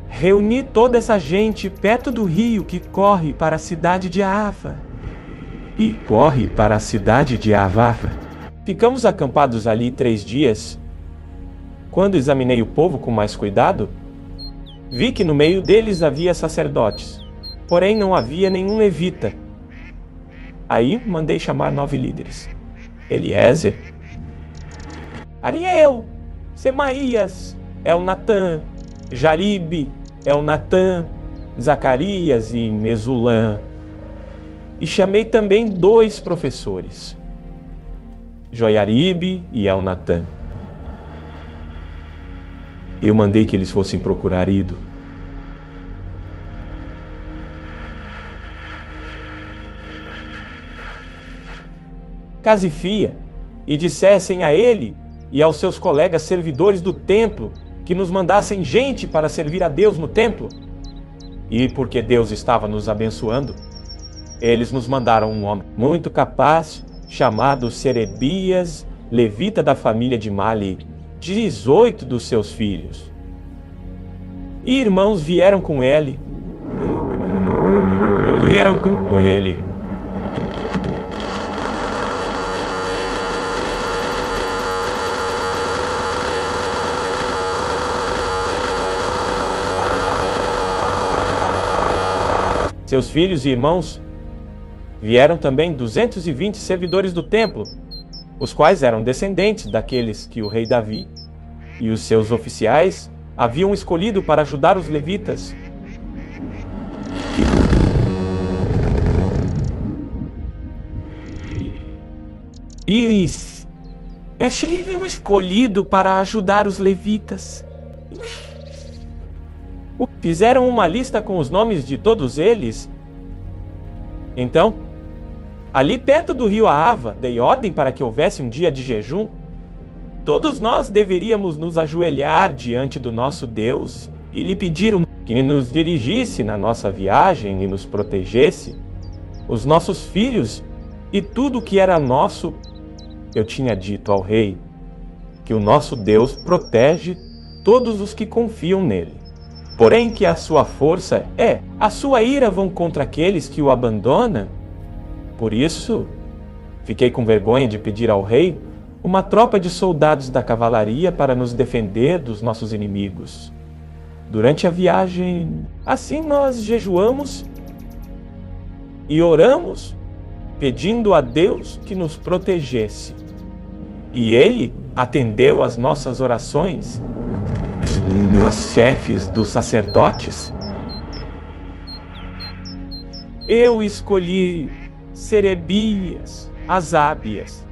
reuni toda essa gente perto do rio que corre para a cidade de Ava. E corre para a cidade de Avava. Ficamos acampados ali 3 dias. Quando examinei o povo com mais cuidado, vi que no meio deles havia sacerdotes, porém não havia nenhum levita. Aí mandei chamar 9 líderes: Eliezer, Ariel, Semaías, Elnatã, Jaribe, Elnatã, Zacarias e Mesulã. E chamei também 2 professores, Joiaribe e Elnatã. Eu mandei que eles fossem procurar Ido. Casifia, e dissessem a ele e aos seus colegas servidores do templo que nos mandassem gente para servir a Deus no templo. E porque Deus estava nos abençoando, eles nos mandaram um homem muito capaz, chamado Serebias, levita da família de Mali, 18 dos seus filhos. E irmãos vieram com ele. Seus filhos e irmãos vieram também 220 servidores do templo, os quais eram descendentes daqueles que o rei Davi e os seus oficiais haviam escolhido para ajudar os levitas. E escolhido para ajudar os levitas. Fizeram uma lista com os nomes de todos eles. Então, ali perto do rio Ahava, dei ordem para que houvesse um dia de jejum. Todos nós deveríamos nos ajoelhar diante do nosso Deus e lhe pedir que nos dirigisse na nossa viagem e nos protegesse, os nossos filhos e tudo que era nosso. Eu tinha dito ao rei que o nosso Deus protege todos os que confiam nele. Porém que a sua força a sua ira vão contra aqueles que o abandonam. Por isso, fiquei com vergonha de pedir ao rei uma tropa de soldados da cavalaria para nos defender dos nossos inimigos. Durante a viagem, assim nós jejuamos e oramos, pedindo a Deus que nos protegesse. E ele atendeu às nossas orações. Os chefes dos sacerdotes. Eu escolhi Serebias, Asábias.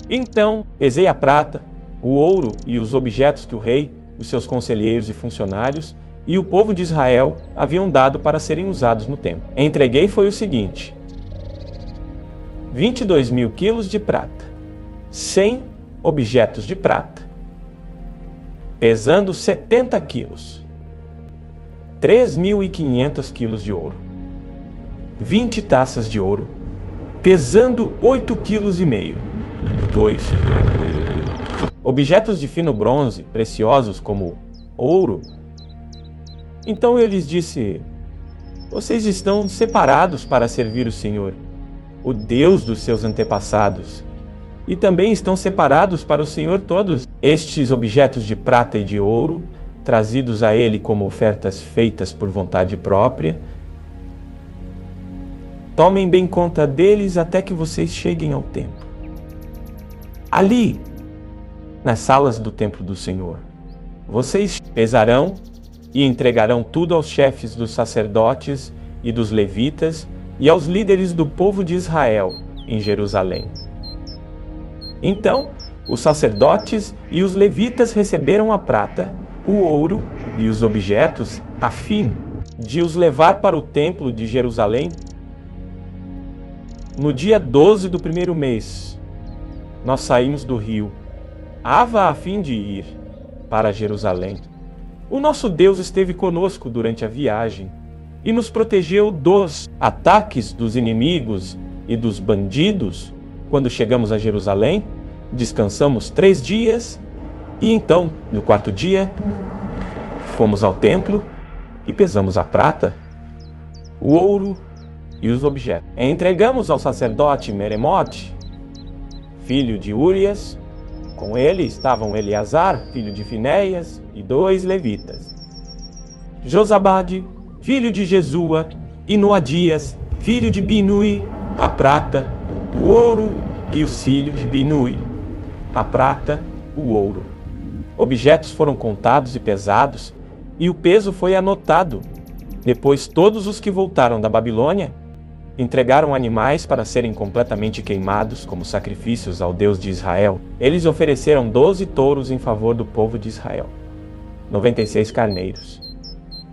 Então, pesei a prata, o ouro e os objetos que o rei, os seus conselheiros e funcionários e o povo de Israel haviam dado para serem usados no templo. Entreguei foi o seguinte: 22.000 quilos de prata, 100 objetos de prata, pesando 70 quilos, 3.500 quilos de ouro, 20 taças de ouro, pesando 8,5 kg, 2 objetos de fino bronze, preciosos como ouro. Então eu lhes disse: vocês estão separados para servir o Senhor, o Deus dos seus antepassados, e também estão separados para o Senhor todos estes objetos de prata e de ouro, trazidos a Ele como ofertas feitas por vontade própria. Tomem bem conta deles até que vocês cheguem ao templo. Ali, nas salas do templo do Senhor, vocês pesarão e entregarão tudo aos chefes dos sacerdotes e dos levitas e aos líderes do povo de Israel em Jerusalém. Então, os sacerdotes e os levitas receberam a prata, o ouro e os objetos a fim de os levar para o templo de Jerusalém. No dia 12 do primeiro mês, nós saímos do rio Ava a fim de ir para Jerusalém. O nosso Deus esteve conosco durante a viagem e nos protegeu dos ataques dos inimigos e dos bandidos. Quando chegamos a Jerusalém, descansamos 3 dias e então, no 4º dia, fomos ao templo e pesamos a prata, o ouro e os objetos. Entregamos ao sacerdote Meremote, filho de Urias. Com ele estavam Eleazar, filho de Finéias, e 2 levitas. Josabade, filho de Jesua, e Noadias, filho de Binui, a prata, o ouro e os filhos de Binui, a prata, o ouro. Objetos foram contados e pesados, e o peso foi anotado. Depois todos os que voltaram da Babilônia entregaram animais para serem completamente queimados como sacrifícios ao Deus de Israel. Eles ofereceram 12 touros em favor do povo de Israel, 96 carneiros,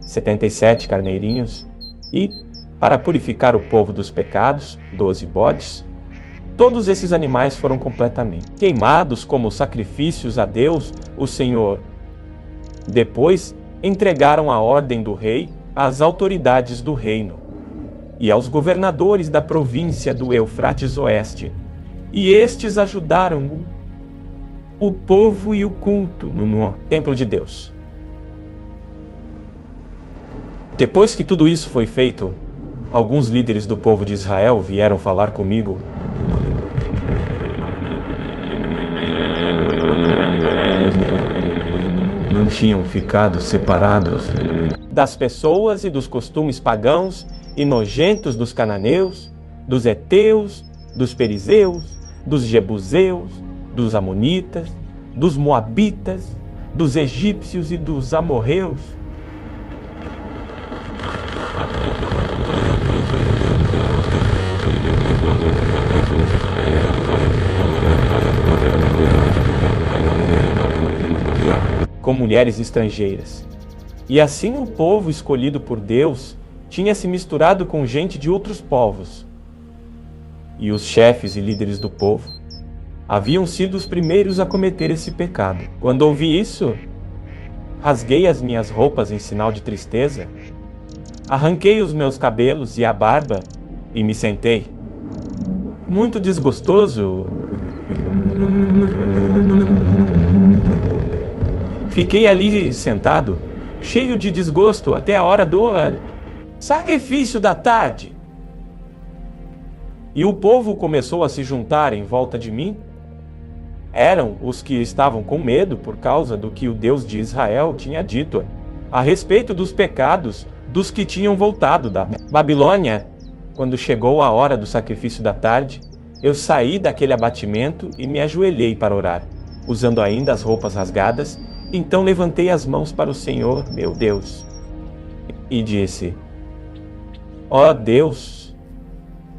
77 carneirinhos e, para purificar o povo dos pecados, 12 bodes. Todos esses animais foram completamente queimados como sacrifícios a Deus, o Senhor. Depois, entregaram a ordem do rei às autoridades do reino e aos governadores da província do Eufrates Oeste, e estes ajudaram o povo e o culto no templo de Deus. Depois que tudo isso foi feito, alguns líderes do povo de Israel vieram falar comigo. Não tinham ficado separados das pessoas e dos costumes pagãos e nojentos dos cananeus, dos heteus, dos perizeus, dos jebuseus, dos amonitas, dos moabitas, dos egípcios e dos amorreus. Com mulheres estrangeiras. E assim o povo escolhido por Deus tinha se misturado com gente de outros povos. E os chefes e líderes do povo haviam sido os primeiros a cometer esse pecado. Quando ouvi isso, rasguei as minhas roupas em sinal de tristeza, arranquei os meus cabelos e a barba e me sentei. Muito desgostoso, fiquei ali sentado, cheio de desgosto até a hora do sacrifício da tarde. E o povo começou a se juntar em volta de mim. Eram os que estavam com medo por causa do que o Deus de Israel tinha dito a respeito dos pecados dos que tinham voltado da Babilônia. Quando chegou a hora do sacrifício da tarde, eu saí daquele abatimento e me ajoelhei para orar, usando ainda as roupas rasgadas. Então levantei as mãos para o Senhor, meu Deus, e disse: ó Deus,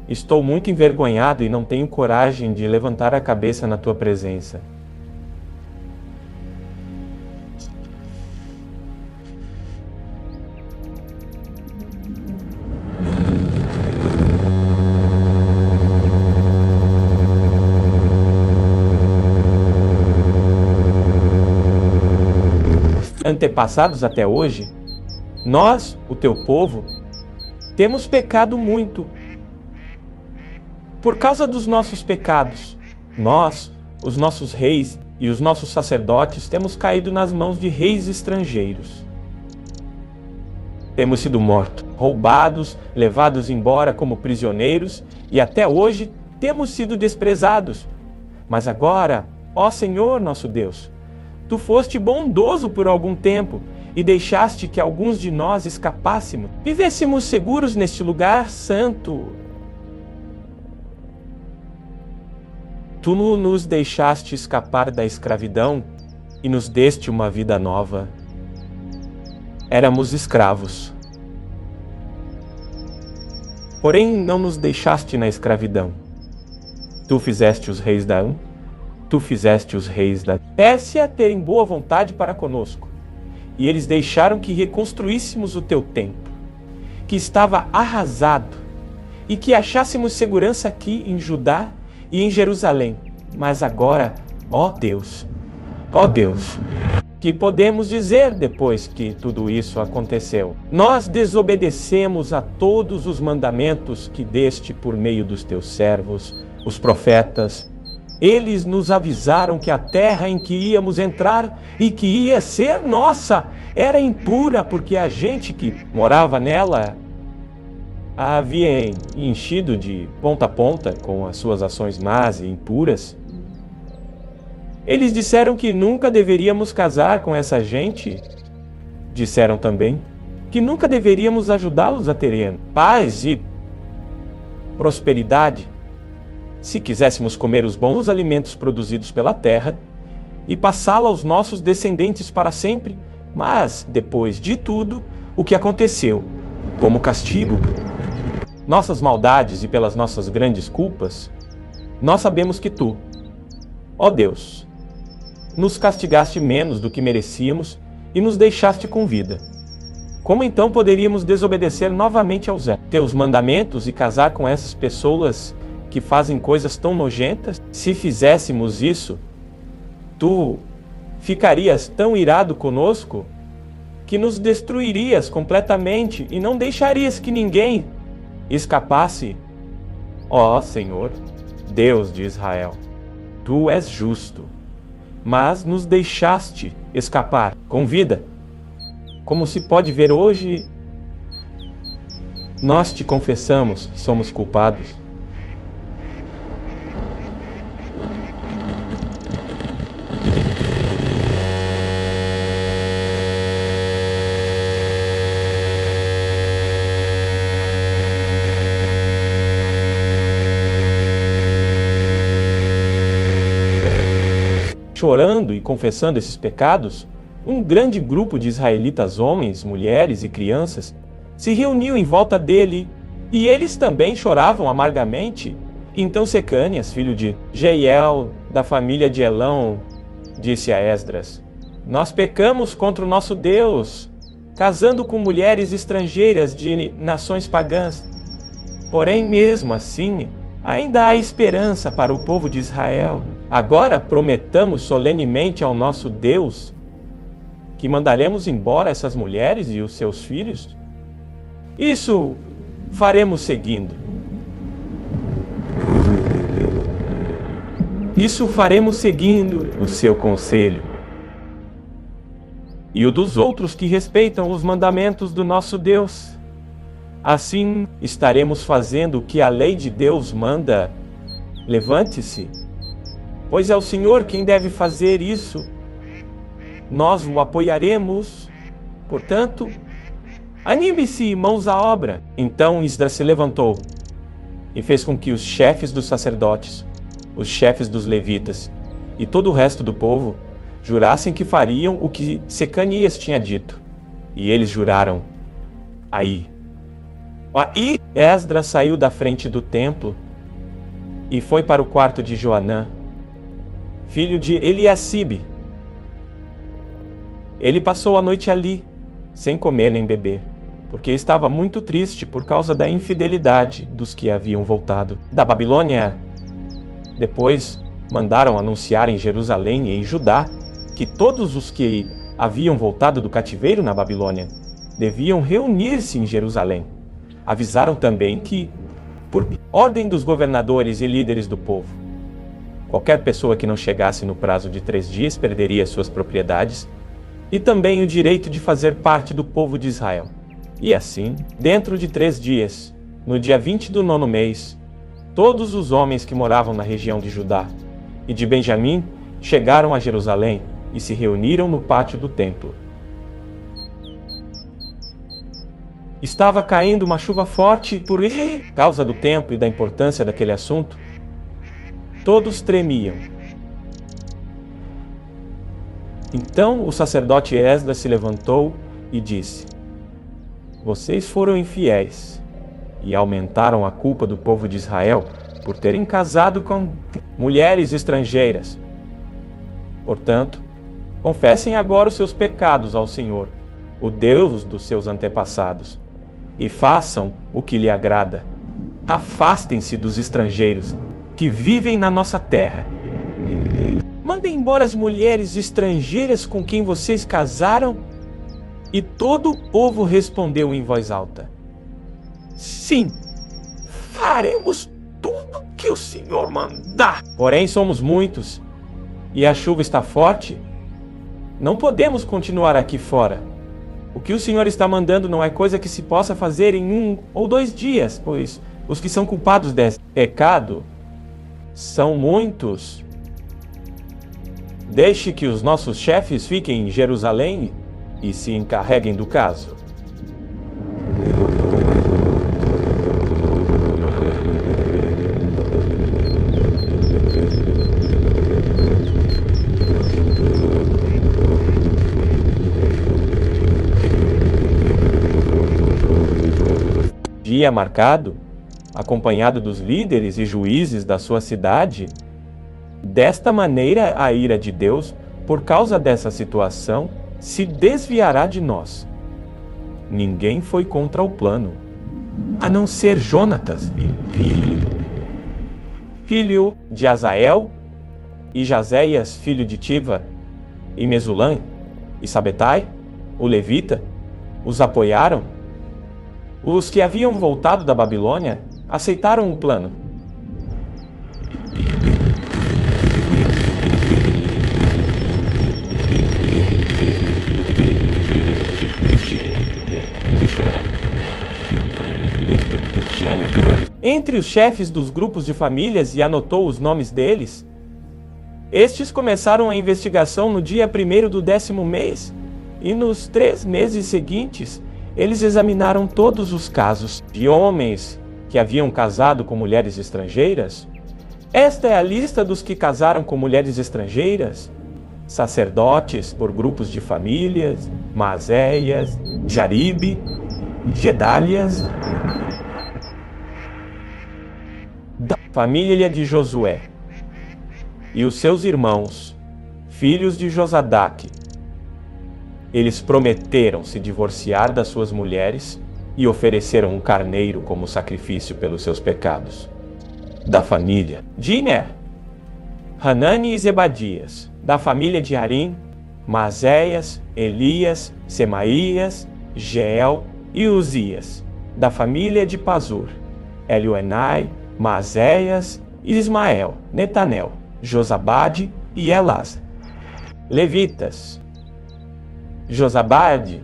estou muito envergonhado e não tenho coragem de levantar a cabeça na tua presença. antepassados até hoje, nós, o teu povo, temos pecado muito. Por causa dos nossos pecados, nós, os nossos reis e os nossos sacerdotes, temos caído nas mãos de reis estrangeiros. Temos sido mortos, roubados, levados embora como prisioneiros e até hoje temos sido desprezados. Mas agora, ó Senhor nosso Deus, Tu foste bondoso por algum tempo e deixaste que alguns de nós escapássemos, vivêssemos seguros neste lugar santo. Tu nos deixaste escapar da escravidão e nos deste uma vida nova. Éramos escravos. Porém, não nos deixaste na escravidão. Tu fizeste os reis da Pérsia terem boa vontade para conosco. E eles deixaram que reconstruíssemos o teu templo, que estava arrasado, e que achássemos segurança aqui em Judá e em Jerusalém. Mas agora, ó Deus, que podemos dizer depois que tudo isso aconteceu? Nós desobedecemos a todos os mandamentos que deste por meio dos teus servos, os profetas. Eles nos avisaram que a terra em que íamos entrar e que ia ser nossa era impura, porque a gente que morava nela a havia enchido de ponta a ponta com as suas ações más e impuras. Eles disseram que nunca deveríamos casar com essa gente. Disseram também que nunca deveríamos ajudá-los a terem paz e prosperidade, se quiséssemos comer os bons alimentos produzidos pela terra e passá-la aos nossos descendentes para sempre. Mas, depois de tudo o que aconteceu, como castigo, nossas maldades e pelas nossas grandes culpas, nós sabemos que Tu, ó Deus, nos castigaste menos do que merecíamos e nos deixaste com vida. Como então poderíamos desobedecer novamente aos teus mandamentos e casar com essas pessoas que fazem coisas tão nojentas? Se fizéssemos isso, Tu ficarias tão irado conosco que nos destruirias completamente e não deixarias que ninguém escapasse. Ó Senhor, Deus de Israel, Tu és justo, mas nos deixaste escapar com vida. Como se pode ver hoje, nós te confessamos que somos culpados. Chorando e confessando esses pecados, um grande grupo de israelitas, homens, mulheres e crianças, se reuniu em volta dele, e eles também choravam amargamente. Então Secanias, filho de Jeiel, da família de Elão, disse a Esdras: Nós pecamos contra o nosso Deus, casando com mulheres estrangeiras de nações pagãs. Porém, mesmo assim, ainda há esperança para o povo de Israel. Agora prometamos solenemente ao nosso Deus que mandaremos embora essas mulheres e os seus filhos. Isso faremos seguindo. O seu conselho e o dos outros que respeitam os mandamentos do nosso Deus. Assim estaremos fazendo o que a lei de Deus manda. Levante-se, pois é o Senhor quem deve fazer isso. Nós o apoiaremos. Portanto, anime-se, mãos à obra. Então Esdras se levantou e fez com que os chefes dos sacerdotes, os chefes dos levitas e todo o resto do povo jurassem que fariam o que Secanias tinha dito. E eles juraram. Aí Esdras saiu da frente do templo e foi para o quarto de Joanã, filho de Eliacibe. Ele passou a noite ali, sem comer nem beber, porque estava muito triste por causa da infidelidade dos que haviam voltado da Babilônia. Depois mandaram anunciar em Jerusalém e em Judá que todos os que haviam voltado do cativeiro na Babilônia deviam reunir-se em Jerusalém. Avisaram também que, por ordem dos governadores e líderes do povo, qualquer pessoa que não chegasse no prazo de 3 dias perderia suas propriedades e também o direito de fazer parte do povo de Israel. E assim, dentro de 3 dias, no dia 20 do 9º mês, todos os homens que moravam na região de Judá e de Benjamim chegaram a Jerusalém e se reuniram no pátio do templo. Estava caindo uma chuva forte por causa do tempo e da importância daquele assunto. Todos tremiam. Então o sacerdote Esdras se levantou e disse: Vocês foram infiéis e aumentaram a culpa do povo de Israel por terem casado com mulheres estrangeiras. Portanto, confessem agora os seus pecados ao Senhor, o Deus dos seus antepassados, e façam o que lhe agrada. Afastem-se dos estrangeiros que vivem na nossa terra. Mandem embora as mulheres estrangeiras com quem vocês casaram. E todo o povo respondeu em voz alta: Sim, faremos tudo que o Senhor mandar. Porém, somos muitos, e a chuva está forte. Não podemos continuar aqui fora. O que o Senhor está mandando não é coisa que se possa fazer em 1 ou 2 dias, pois os que são culpados desse pecado são muitos. Deixe que os nossos chefes fiquem em Jerusalém e se encarreguem do caso. Dia marcado, acompanhado dos líderes e juízes da sua cidade. Desta maneira, a ira de Deus, por causa dessa situação, se desviará de nós. Ninguém foi contra o plano, a não ser Jonatas, filho de Azael, e Jazéias, filho de Tiva, e Mesulã, e Sabetai, o levita, os apoiaram. Os que haviam voltado da Babilônia aceitaram o plano. Entre os chefes dos grupos de famílias e anotou os nomes deles, estes começaram a investigação no dia 1º do 10º mês, e nos 3 meses seguintes, eles examinaram todos os casos de homens que haviam casado com mulheres estrangeiras. Esta é a lista dos que casaram com mulheres estrangeiras: sacerdotes por grupos de famílias, Maazéias, Jaribe, Gedálias, da família de Josué, e os seus irmãos, filhos de Josadaque. Eles prometeram se divorciar das suas mulheres e ofereceram um carneiro como sacrifício pelos seus pecados. Da família de Iner, Hanani e Zebadias. Da família de Arim, Maazéias, Elias, Semaías, Jeel e Uzias. Da família de Pazur, Elioenai, Maazéias, Ismael, Netanel, Josabade e Elasa. Levitas: Josabade,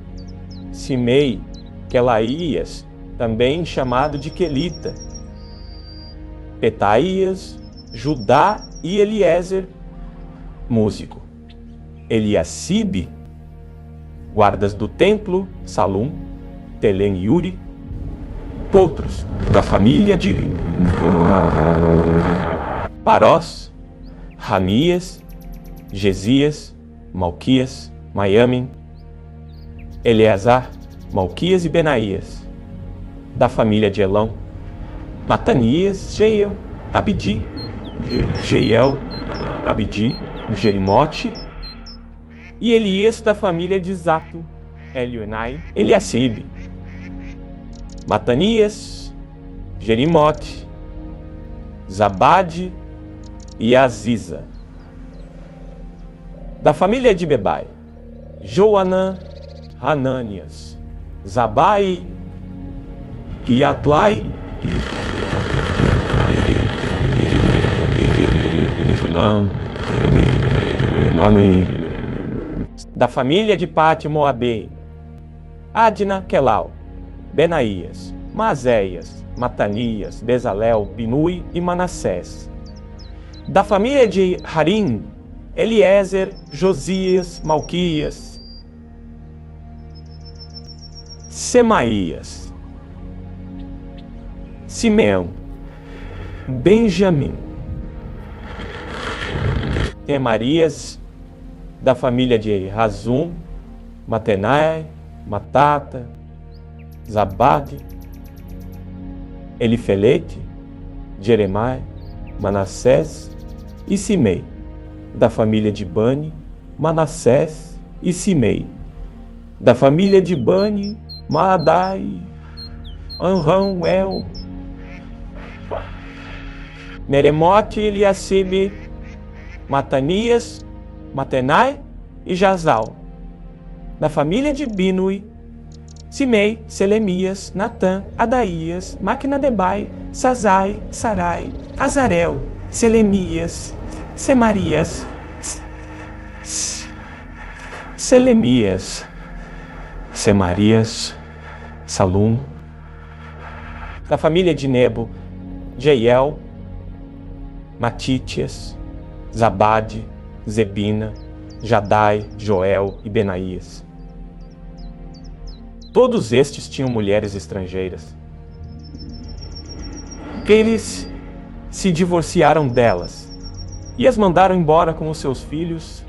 Simei, Quelaías, também chamado de Quelita, Petaías, Judá e Eliezer, músico, Eliacibe, guardas do templo, Salum, Telem e Uri. Outros, da família de Parós, Ramias, Gesias, Malquias, Maiamin, Eleazar, Malquias e Benaías. Da família de Elão, Matanias, Jeiel, Abdi, Jeiel, Abdi, Jerimote e Elias. Da família de Zato, Elioenai, Eliacibe, Matanias, Jerimote, Zabade e Aziza. Da família de Bebai, Joanã, Hananias, Zabai e Atlai. Da família de Pate Moabe, Adna, Quelau, Benaías, Mazéias, Matanias, Bezalel, Binui e Manassés. Da família de Harim, Eliezer, Josias, Malquias, Semaías, Simeão, Benjamim, Temarias, da família de Razum, Matenai, Matata, Zabade, Elifelete, Jeremai, Manassés e Simei, da família de Bani, Manassés e Simei, da família de Bani, Maadai, Anrão-El, Meremote, Eliacibe, Matanias, Matenai e Jazal, da família de Binui, Simei, Selemias, Natã, Adaías, Maquinadebai, Sazai, Sarai, Azarel, Selemias, Semarias, Selemias, Semarias, Salum, da família de Nebo, Jeiel, Matitias, Zabade, Zebina, Jadai, Joel e Benaías. Todos estes tinham mulheres estrangeiras. Eles se divorciaram delas e as mandaram embora com os seus filhos